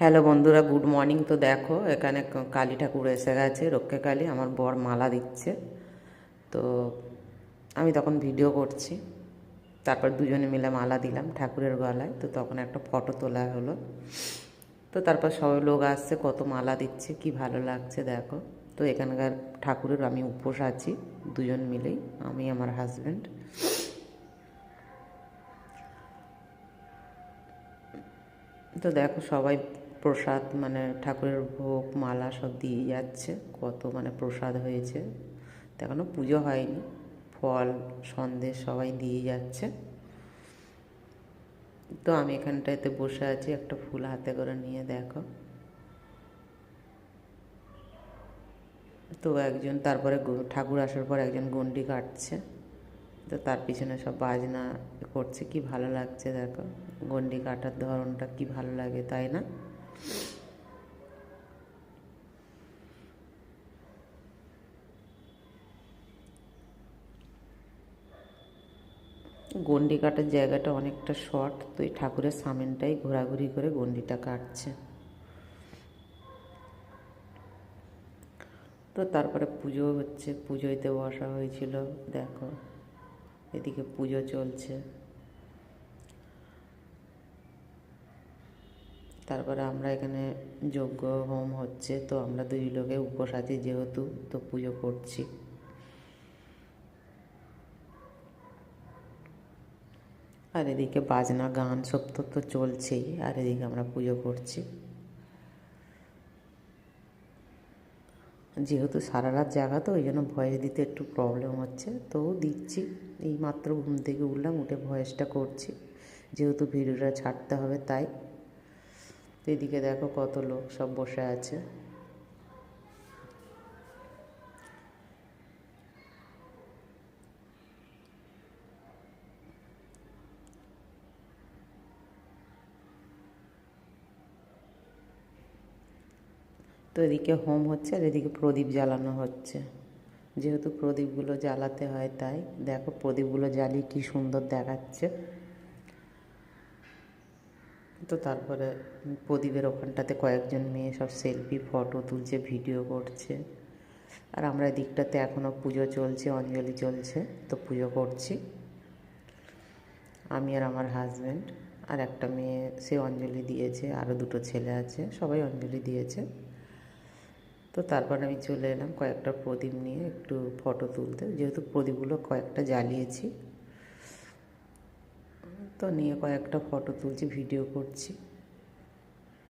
Hello বন্ধুরা, good morning. তো দেখো এখানে কালী ঠাকুর এসে গেছে, রক্ষে কালী। আমার বর মালা দিচ্ছে, তো আমি তখন ভিডিও করছি। তারপর দুজনে মিলে মালা দিলাম ঠাকুরের গলায়। তো তখন একটা ফটো তোলা হলো। তো তারপর সবাই লোক আসছে, কত মালা দিচ্ছে, কি ভালো লাগছে দেখো। তো এখানকার ঠাকুরের আমি উপোস আছি, দুজন মিলেই, আমি আমার হাজব্যান্ড। তো দেখো সবাই প্রসাদ, মানে ঠাকুরের ভোগ মালা সব দিয়ে যাচ্ছে, কত মানে প্রসাদ হয়েছে। তো এখনও পুজো হয়নি, ফল সন্দেশ সবাই দিয়ে যাচ্ছে। তো আমি এখানটাতে বসে আছি, একটা ফুল হাতে করে নিয়ে দেখো। তো একজন তারপরে ঠাকুর আসার পর একজন গন্ডি কাটছে, তো তার পিছনে সব বাজনা করছে, কি ভালো লাগছে দেখো। গন্ডি কাটার ধরনটা কি ভালো লাগে, তাই না? গন্ডি কাটার জায়গাটা অনেকটা শর্ট, তো এই ঠাকুরের সামনেটাই ঘোরাঘুরি করে গন্ডিটা কাটছে। তো তারপরে পুজো হচ্ছে, পুজোইতে বসা হয়েছিল দেখো, এদিকে পুজো চলছে। তারপরে আমরা এখানে যজ্ঞ হোম হচ্ছে, তো আমরা দুই লোকে উপোস আছি যেহেতু, তো পুজো করছি। আর এদিকে বাজনা গান সব তো চলছেই, আর এদিকে আমরা পুজো করছি। যেহেতু সারা রাত জাগা, তো ওই জন্য ভয়েস দিতে একটু প্রবলেম হচ্ছে, তো দিচ্ছি। এই মাত্র ঘুম থেকে উঠলাম, উঠে ভয়েসটা করছি, যেহেতু ভিডিওটা ছাড়তে হবে তাই। তো এদিকে দেখো কত লোক সব বসে আছে। তো এদিকে হোম হচ্ছে, আর এদিকে প্রদীপ জ্বালানো হচ্ছে। যেহেতু প্রদীপগুলো জ্বালাতে হয় তাই দেখো, প্রদীপগুলো জ্বালিয়ে কী সুন্দর দেখাচ্ছে। তো তারপরে প্রদীপের ওখানটাতে কয়েকজন মেয়ে সব সেলফি ফটো তুলছে, ভিডিও করছে। আর আমরা এদিকটাতে এখনও পুজো চলছে, অঞ্জলি চলছে, তো পুজো করছি আমি আর আমার হাজব্যান্ড। আর একটা মেয়ে, সে অঞ্জলি দিয়েছে, আরও দুটো ছেলে আছে, সবাই অঞ্জলি দিয়েছে। তো তারপর আমি চলে এলাম কয়েকটা প্রদীপ নিয়ে একটু ফটো তুলতে, যেহেতু প্রদীপগুলো কয়েকটা জ্বালিয়েছি, তো নিয়ে কয়েকটা ফটো তুলছি, ভিডিও করছি।